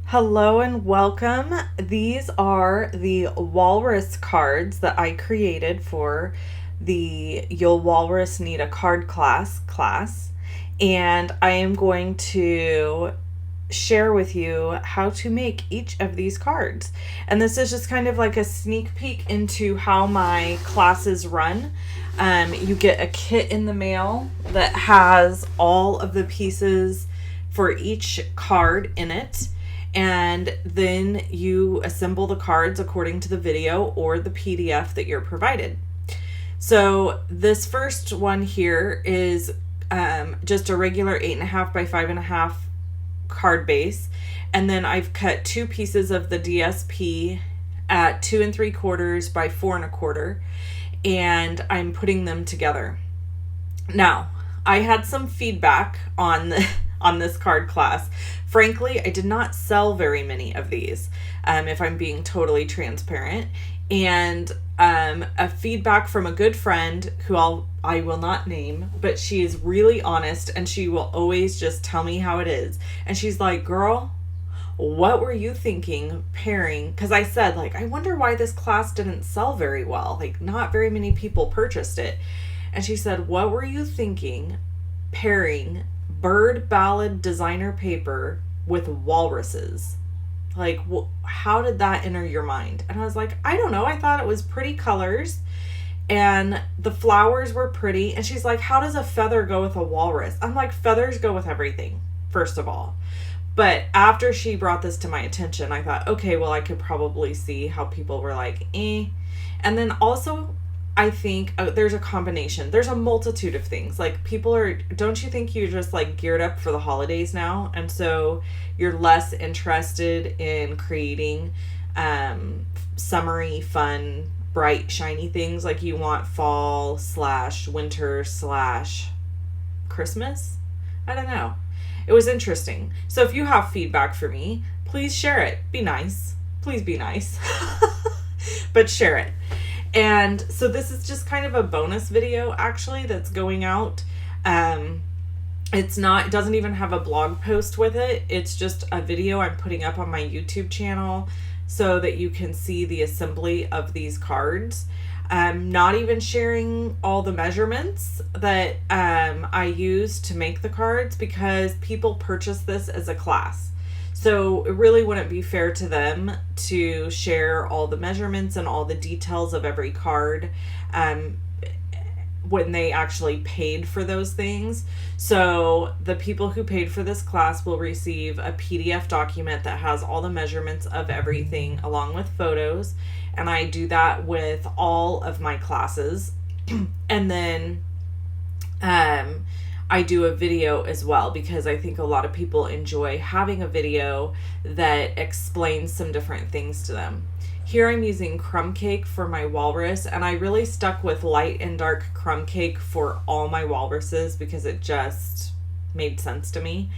Hello and welcome. These are the Walrus cards that I created for the You'll Walrus Need a Card class. And I am going to share with you how to make each of these cards. And this is just kind of like a sneak peek into how my classes run. You get a kit in the mail that has all of the pieces for each card in it. And then you assemble the cards according to the video or the PDF that you're provided. So this first one here is just a regular 8.5 by 5.5 card base. And then I've cut two pieces of the DSP at 2 3/4 by 4 1/4. And I'm putting them together. Now, I had some feedback on this card class. Frankly, I did not sell very many of these, if I'm being totally transparent. And a feedback from a good friend who I will not name, but she is really honest and she will always just tell me how it is. And she's like, girl, what were you thinking pairing? Because I said, I wonder why this class didn't sell very well. Not very many people purchased it. And she said, what were you thinking pairing bird ballad designer paper with walruses? How did that enter your mind? And I was like, I don't know. I thought it was pretty colors and the flowers were pretty. And she's like, how does a feather go with a walrus? I'm like, feathers go with everything, first of all. But after she brought this to my attention, I thought, okay, well, I could probably see how people were like, eh. And then also, I think there's a combination. There's a multitude of things. Don't you think you're just geared up for the holidays now? And so you're less interested in creating summery, fun, bright, shiny things. You want fall / winter / Christmas? I don't know. It was interesting. So if you have feedback for me, please share it. Be nice. Please be nice. But share it. And so this is just kind of a bonus video, actually, that's going out. It doesn't even have a blog post with it. It's just a video I'm putting up on my YouTube channel so that you can see the assembly of these cards. I'm not even sharing all the measurements that I use to make the cards because people purchase this as a class. So it really wouldn't be fair to them to share all the measurements and all the details of every card when they actually paid for those things. So the people who paid for this class will receive a PDF document that has all the measurements of everything along with photos. And I do that with all of my classes. And then I do a video as well because I think a lot of people enjoy having a video that explains some different things to them. Here I'm using crumb cake for my walrus, and I really stuck with light and dark crumb cake for all my walruses because it just made sense to me.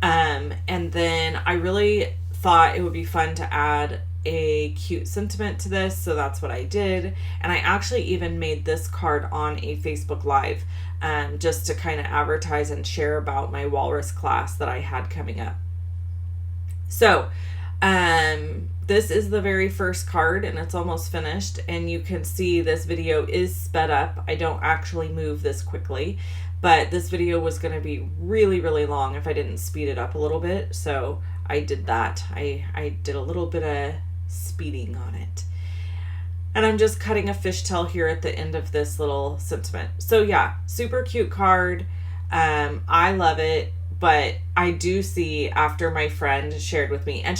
And then I really thought it would be fun to add a cute sentiment to this, so that's what I did. And I actually even made this card on a Facebook Live just to kind of advertise and share about my walrus class that I had coming up. So this is the very first card and it's almost finished, and you can see this video is sped up. I don't actually move this quickly, but this video was going to be really, really long if I didn't speed it up a little bit. So I did that. I did a little bit of speeding on it. And I'm just cutting a fishtail here at the end of this little sentiment. So yeah, super cute card. I love it, but I do see after my friend shared with me, and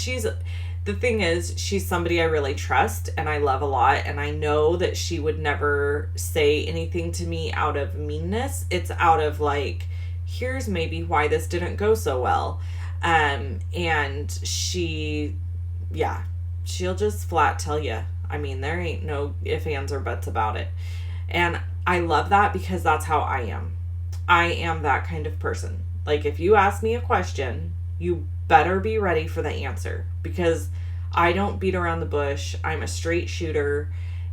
the thing is, she's somebody I really trust and I love a lot, and I know that she would never say anything to me out of meanness. It's out of here's maybe why this didn't go so well. And she'll just flat tell you. I mean, there ain't no ifs, ands, or buts about it. And I love that because that's how I am. I am that kind of person. If you ask me a question, you better be ready for the answer because I don't beat around the bush. I'm a straight shooter,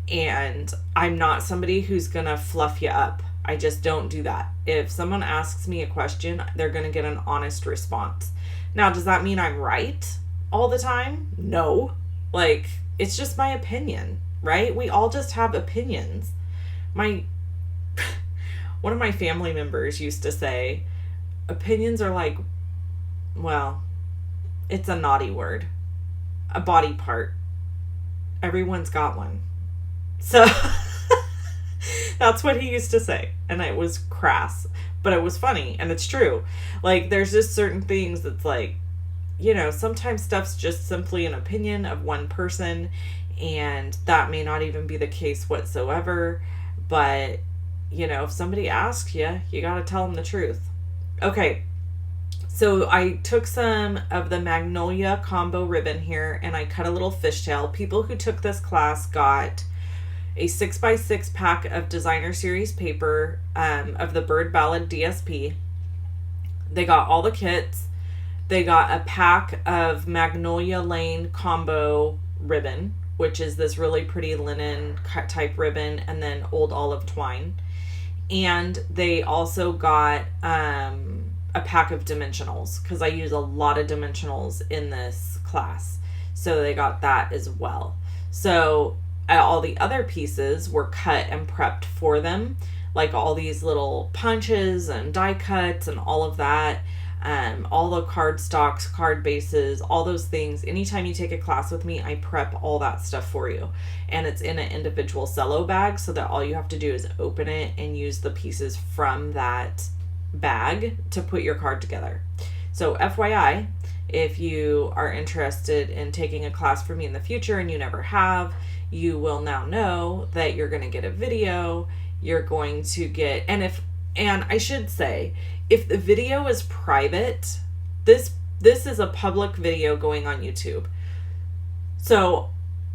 and I'm not somebody who's going to fluff you up. I just don't do that. If someone asks me a question, they're going to get an honest response. Now, does that mean I'm right all the time? No. Like, it's just my opinion, right? We all just have opinions. One of my family members used to say, opinions are like, well, it's a naughty word, a body part. Everyone's got one. So that's what he used to say. And it was crass, but it was funny, and it's true. Like, there's just certain things that's like, sometimes stuff's just simply an opinion of one person, and that may not even be the case whatsoever. But, if somebody asks you, you got to tell them the truth. Okay. So I took some of the Magnolia combo ribbon here, and I cut a little fishtail. People who took this class got a 6x6 pack of designer series paper of the Bird Ballad DSP. They got all the kits. They got a pack of Magnolia Lane combo ribbon, which is this really pretty linen type ribbon, and then old olive twine. And they also got a pack of dimensionals, because I use a lot of dimensionals in this class. So they got that as well. So all the other pieces were cut and prepped for them, like all these little punches and die cuts and all of that. All the card stocks, card bases, all those things. Anytime you take a class with me, I prep all that stuff for you. And it's in an individual cello bag, so that all you have to do is open it and use the pieces from that bag to put your card together. So FYI, if you are interested in taking a class from me in the future and you never have, you will now know that you're going to get a video. You're going to get, and I should say, if the video is private, this is a public video going on YouTube. So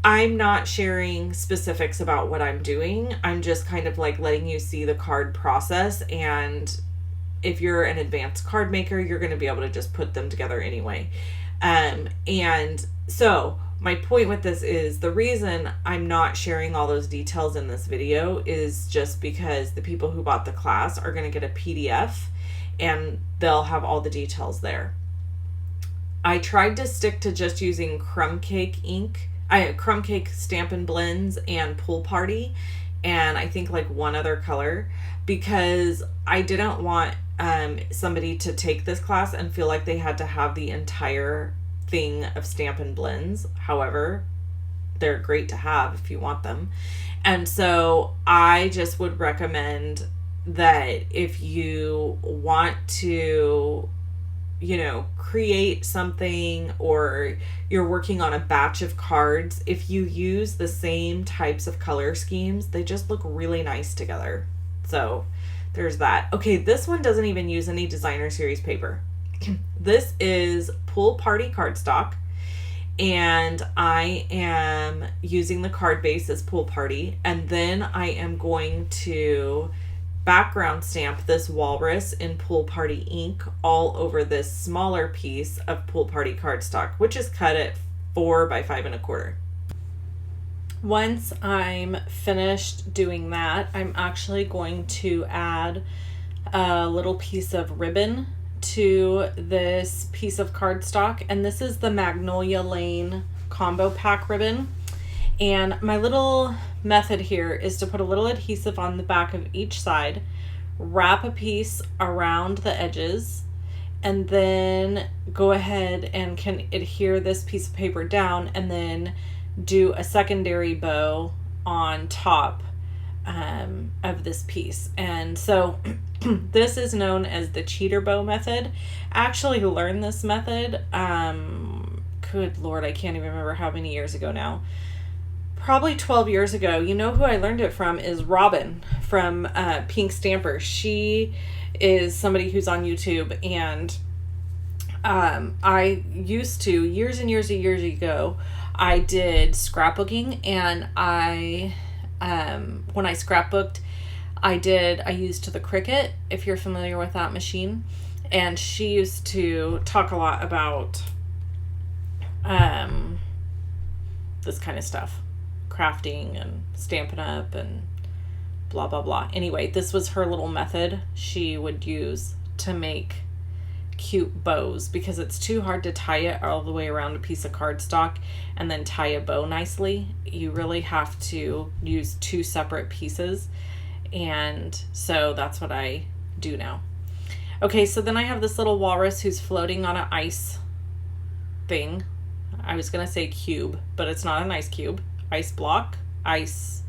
I'm not sharing specifics about what I'm doing. I'm just kind of like letting you see the card process. And if you're an advanced card maker, you're going to be able to just put them together anyway. And so my point with this is, the reason I'm not sharing all those details in this video is just because the people who bought the class are going to get a PDF, and they'll have all the details there. I tried to stick to just using crumb cake ink. I had crumb cake Stampin' Blends and Pool Party, and I think like one other color, because I didn't want somebody to take this class and feel like they had to have the entire thing of Stampin' Blends. However, they're great to have if you want them. And so I just would recommend that if you want to, create something, or you're working on a batch of cards, if you use the same types of color schemes, they just look really nice together. So there's that. Okay, this one doesn't even use any designer series paper. This is Pool Party cardstock, and I am using the card base as Pool Party, and then I am going to background stamp this Walrus in Pool Party ink all over this smaller piece of Pool Party cardstock, which is cut at 4 by 5 1/4. Once I'm finished doing that, I'm actually going to add a little piece of ribbon to this piece of cardstock, and this is the Magnolia Lane combo pack ribbon. And my little method here is to put a little adhesive on the back of each side, wrap a piece around the edges, and then go ahead and can adhere this piece of paper down, and then do a secondary bow on top of this piece. And so this is known as the cheater bow method. I actually learned this method, good Lord, I can't even remember how many years ago now. Probably 12 years ago. You know who I learned it from is Robin from Pink Stamper. She is somebody who's on YouTube, and I used to, years and years and years ago, I did scrapbooking, and when I scrapbooked, I used the Cricut, if you're familiar with that machine, and she used to talk a lot about this kind of stuff, crafting and Stampin' Up and blah blah blah. Anyway, this was her little method she would use to make cute bows because it's too hard to tie it all the way around a piece of cardstock and then tie a bow nicely. You really have to use two separate pieces, and so that's what I do now. Okay, so then I have this little walrus who's floating on an ice thing. I was gonna say cube, but it's not an ice cube. Ice block, ice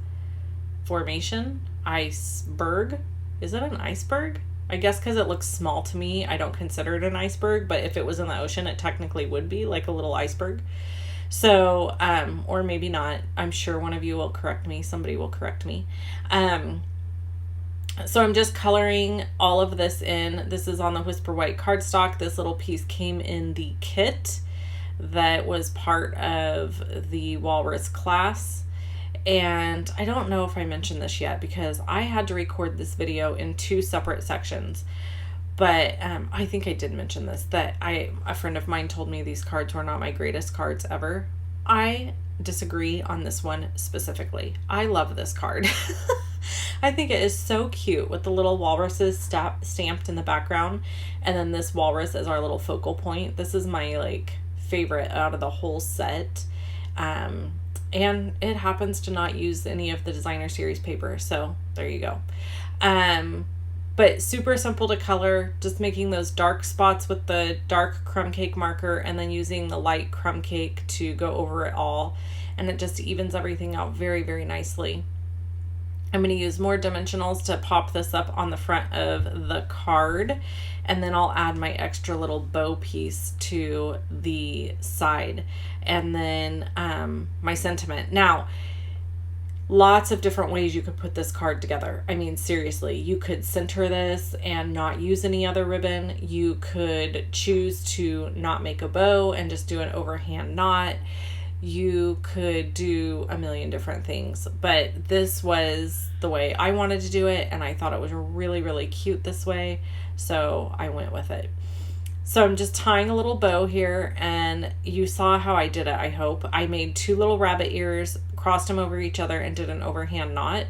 formation, iceberg. Is it an iceberg? I guess because it looks small to me, I don't consider it an iceberg, but if it was in the ocean, it technically would be like a little iceberg. So, or maybe not. I'm sure one of you will correct me. Somebody will correct me. So I'm just coloring all of this in. This is on the Whisper White cardstock. This little piece came in the kit that was part of the Walrus class. And I don't know if I mentioned this yet because I had to record this video in two separate sections. But I think I did mention this, that a friend of mine told me these cards were not my greatest cards ever. I disagree on this one specifically. I love this card. I think it is so cute with the little walruses stamped in the background, and then this walrus as our little focal point. This is my like favorite out of the whole set. And it happens to not use any of the designer series paper, so there you go. But super simple to color, just making those dark spots with the dark crumb cake marker and then using the light crumb cake to go over it all, and it just evens everything out very, very nicely. I'm going to use more dimensionals to pop this up on the front of the card, and then I'll add my extra little bow piece to the side, and then my sentiment. Now, lots of different ways you could put this card together. I mean, seriously, you could center this and not use any other ribbon. You could choose to not make a bow and just do an overhand knot. You could do a million different things, but this was the way I wanted to do it, and I thought it was really, really cute this way, so I went with it. So I'm just tying a little bow here, and you saw how I did it, I hope. I made two little rabbit ears, crossed them over each other, and did an overhand knot,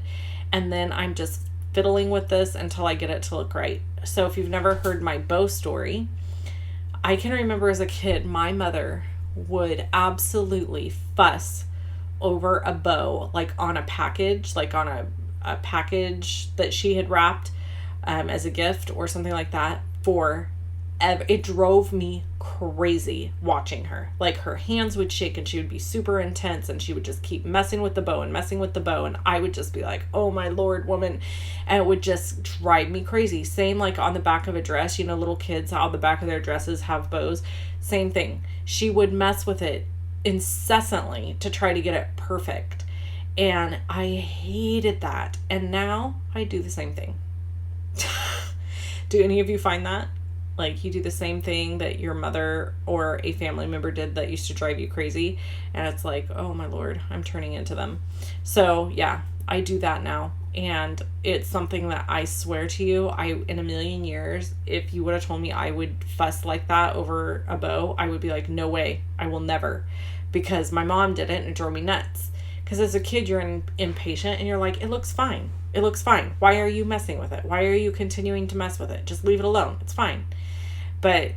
and then I'm just fiddling with this until I get it to look right. So if you've never heard my bow story, I can remember as a kid, my mother would absolutely fuss over a bow, like on a package, like on a package that she had wrapped as a gift or something like that. It drove me crazy watching her. Like, her hands would shake and she would be super intense, and she would just keep messing with the bow and messing with the bow, and I would just be like, oh my Lord, woman. And it would just drive me crazy. Same like on the back of a dress, you know, little kids, how the back of their dresses have bows. Same thing. She would mess with it incessantly to try to get it perfect. And I hated that. And now I do the same thing. Do any of you find that? Like, you do the same thing that your mother or a family member did that used to drive you crazy, and it's like, oh my Lord, I'm turning into them. So yeah, I do that now, and it's something that I swear to you, in a million years, if you would have told me I would fuss like that over a bow, I would be like, no way, I will never, because my mom did it and it drove me nuts. Because as a kid, you're impatient and you're like, it looks fine. It looks fine. Why are you messing with it? Why are you continuing to mess with it? Just leave it alone. It's fine. But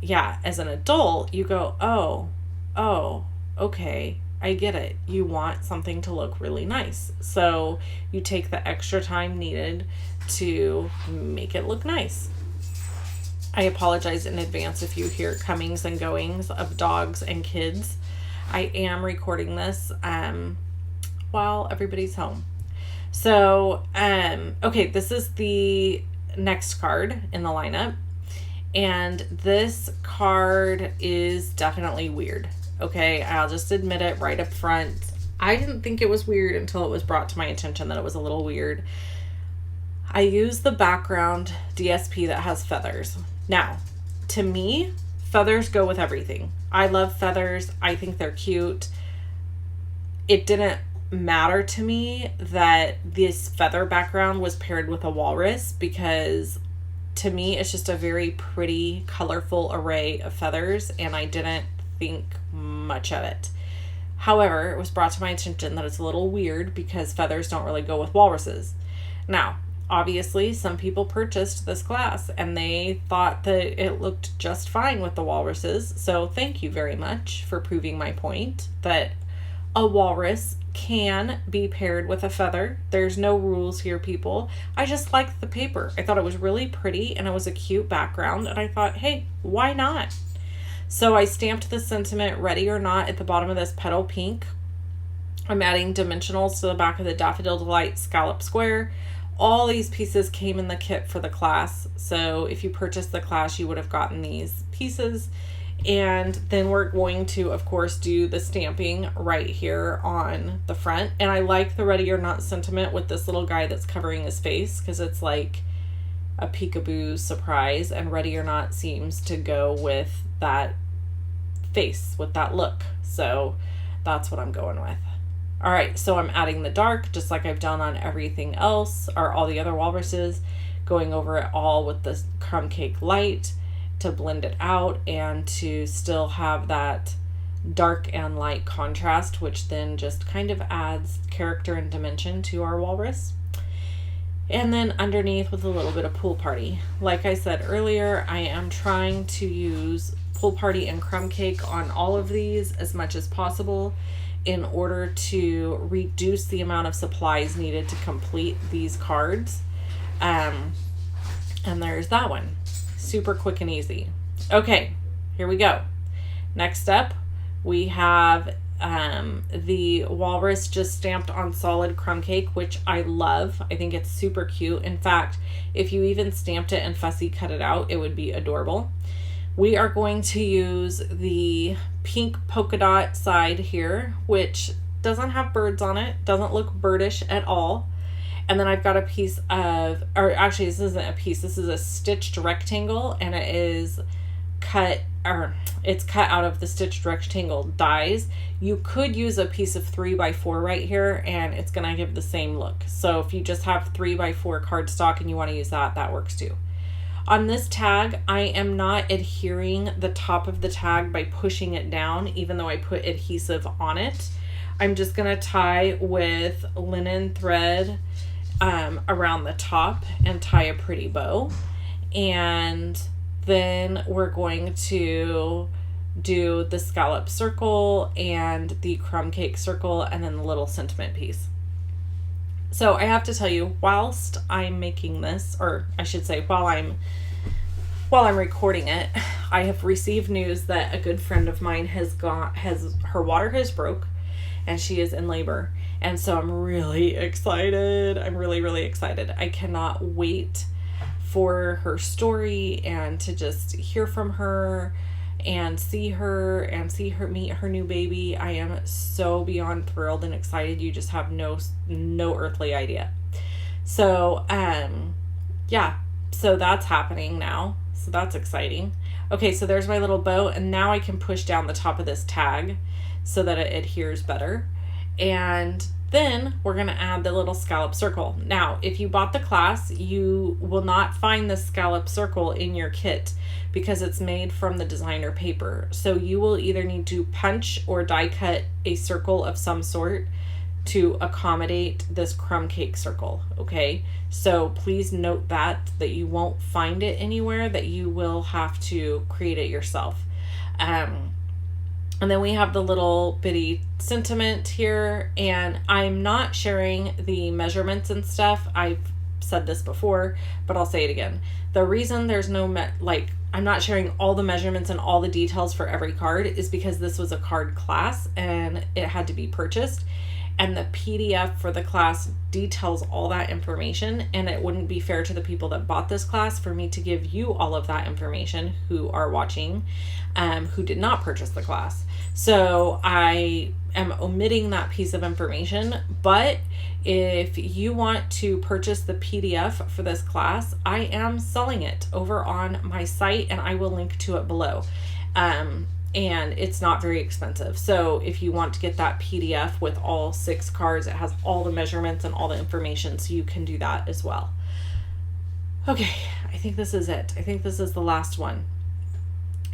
yeah, as an adult, you go, oh, okay, I get it. You want something to look really nice. So you take the extra time needed to make it look nice. I apologize in advance if you hear comings and goings of dogs and kids. I am recording this while everybody's home. So, okay, this is the next card in the lineup. And this card is definitely weird. Okay, I'll just admit it right up front. I didn't think it was weird until it was brought to my attention that it was a little weird. I use the background DSP that has feathers. Now, to me, feathers go with everything. I love feathers. I think they're cute. It didn't matter to me that this feather background was paired with a walrus, because to me it's just a very pretty, colorful array of feathers, and I didn't think much of it. However, it was brought to my attention that it's a little weird because feathers don't really go with walruses. Now, obviously some people purchased this class and they thought that it looked just fine with the walruses. So thank you very much for proving my point that a walrus can be paired with a feather. There's no rules here, people. I just liked the paper. I thought it was really pretty and it was a cute background, and I thought, hey, why not? So I stamped the sentiment ready or not at the bottom of this petal pink. I'm adding dimensionals to the back of the Daffodil Delight scallop square. All these pieces came in the kit for the class. So if you purchased the class, you would have gotten these pieces. And then we're going to, of course, do the stamping right here on the front. And I like the ready or not sentiment with this little guy that's covering his face, because it's like a peekaboo surprise, and ready or not seems to go with that face, with that look. So that's what I'm going with. All right, so I'm adding the dark just like I've done on everything else, or all the other walruses, going over it all with the crumb cake light to blend it out and to still have that dark and light contrast, which then just kind of adds character and dimension to our walrus. And then underneath with a little bit of Pool Party. Like I said earlier, I am trying to use Pool Party and crumb cake on all of these as much as possible in order to reduce the amount of supplies needed to complete these cards. And there's that one. Super quick and easy. Okay, here we go. Next up, we have the walrus just stamped on solid crumb cake, which I love. I think it's super cute. In fact, if you even stamped it and fussy cut it out, it would be adorable. We are going to use the pink polka dot side here, which doesn't have birds on it, doesn't look birdish at all. And then I've got a piece of, or actually this isn't a piece, this is a stitched rectangle, and it is cut, or it's cut out of the stitched rectangle dies. You could use a piece of 3x4 right here, and it's gonna give the same look. So if you just have 3x4 cardstock and you wanna use that, that works too. On this tag, I am not adhering the top of the tag by pushing it down, even though I put adhesive on it. I'm just gonna tie with linen thread around the top and tie a pretty bow. And then we're going to do the scallop circle and the crumb cake circle and then the little sentiment piece. So I have to tell you, whilst I'm making this, or I should say while I'm recording it, I have received news that a good friend of mine her water has broke and she is in labor. And so I'm really excited. I'm really, really excited. I cannot wait for her story and to just hear from her and see her meet her new baby. I am so beyond thrilled and excited. You just have no earthly idea. So, yeah, so that's happening now. So that's exciting. Okay, so there's my little bow, and now I can push down the top of this tag so that it adheres better. And then we're going to add the little scallop circle. Now, if you bought the class, you will not find the scallop circle in your kit because it's made from the designer paper. So you will either need to punch or die cut a circle of some sort to accommodate this crumb cake circle, okay? So please note that you won't find it anywhere, that you will have to create it yourself. And then we have the little bitty sentiment here, and I'm not sharing the measurements and stuff. I've said this before, but I'll say it again. The reason there's no, I'm not sharing all the measurements and all the details for every card is because this was a card class and it had to be purchased. And the PDF for the class details all that information, and it wouldn't be fair to the people that bought this class for me to give you all of that information who are watching, who did not purchase the class. So I am omitting that piece of information, but if you want to purchase the PDF for this class, I am selling it over on my site, and I will link to it below. And it's not very expensive. So if you want to get that PDF with all 6 cards, it has all the measurements and all the information, so you can do that as well. Okay, I think this is it. I think this is the last one.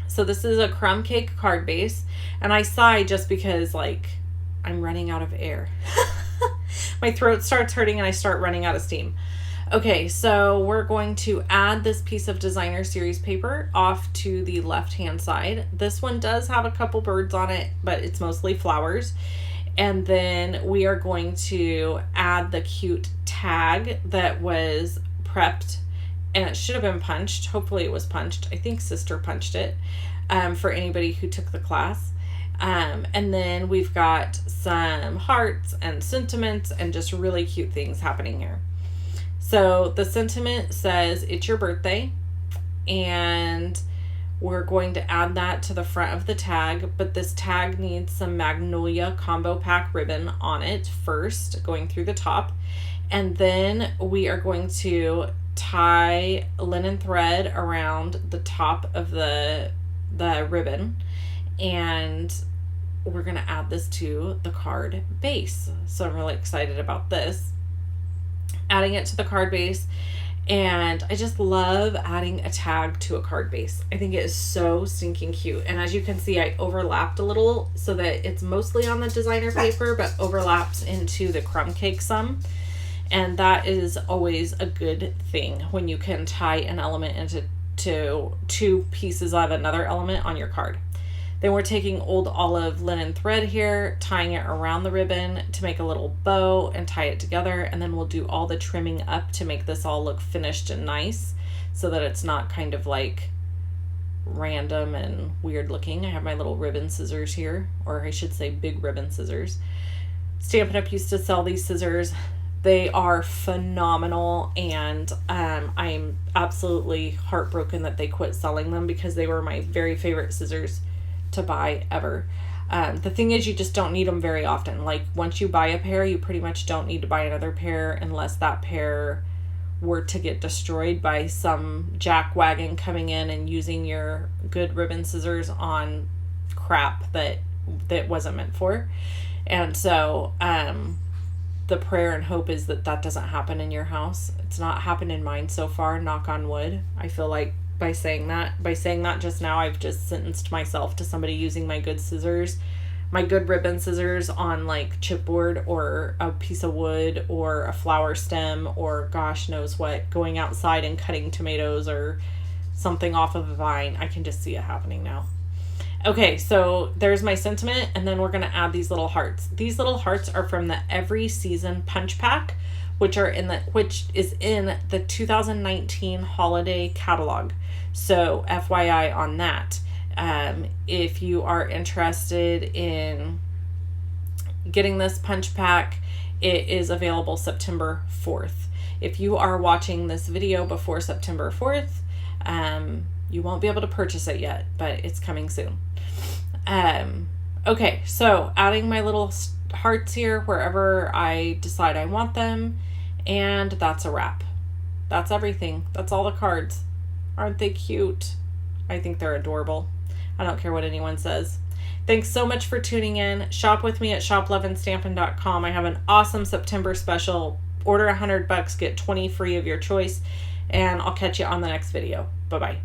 So this is a crumb cake card base, and I sigh just because I'm running out of air. My throat starts hurting and I start running out of steam. Okay, so we're going to add this piece of designer series paper off to the left hand side. This one does have a couple birds on it, but it's mostly flowers. And then we are going to add the cute tag that was prepped, and it should have been punched. Hopefully it was punched. I think Sister punched it for anybody who took the class. And then we've got some hearts and sentiments and just really cute things happening here. So the sentiment says it's your birthday, and we're going to add that to the front of the tag, but this tag needs some Magnolia Combo Pack ribbon on it first, going through the top. And then we are going to tie linen thread around the top of the ribbon, and we're going to add this to the card base. So I'm really excited about this. Adding it to the card base, and I just love adding a tag to a card base. I think it is so stinking cute. And as you can see, I overlapped a little so that it's mostly on the designer paper but overlaps into the crumb cake some, and that is always a good thing when you can tie an element into two pieces of another element on your card. Then we're taking old olive linen thread here, tying it around the ribbon to make a little bow and tie it together. And then we'll do all the trimming up to make this all look finished and nice so that it's not kind of like random and weird looking. I have my little ribbon scissors here, or I should say big ribbon scissors. Stampin' Up! Used to sell these scissors. They are phenomenal, and I'm absolutely heartbroken that they quit selling them because they were my very favorite scissors to buy ever. The thing is, you just don't need them very often. Like once you buy a pair, you pretty much don't need to buy another pair unless that pair were to get destroyed by some jackwagon coming in and using your good ribbon scissors on crap that wasn't meant for. And so the prayer and hope is that that doesn't happen in your house. It's not happened in mine so far, knock on wood. I feel like by saying that just now, I've just sentenced myself to somebody using my good scissors, my good ribbon scissors on like chipboard or a piece of wood or a flower stem or gosh knows what, going outside and cutting tomatoes or something off of a vine. I can just see it happening now. Okay, so there's my sentiment, and then we're going to add these little hearts. These little hearts are from the Every Season Punch Pack, which is in the 2019 holiday catalog. So FYI on that. If you are interested in getting this punch pack, it is available September 4th. If you are watching this video before September 4th, you won't be able to purchase it yet, but it's coming soon. Okay, so adding my little hearts here wherever I decide I want them, and that's a wrap. That's everything. That's all the cards. Aren't they cute? I think they're adorable. I don't care what anyone says. Thanks so much for tuning in. Shop with me at shoploveandstampin.com. I have an awesome September special. Order $100, get 20 free of your choice, and I'll catch you on the next video. Bye-bye.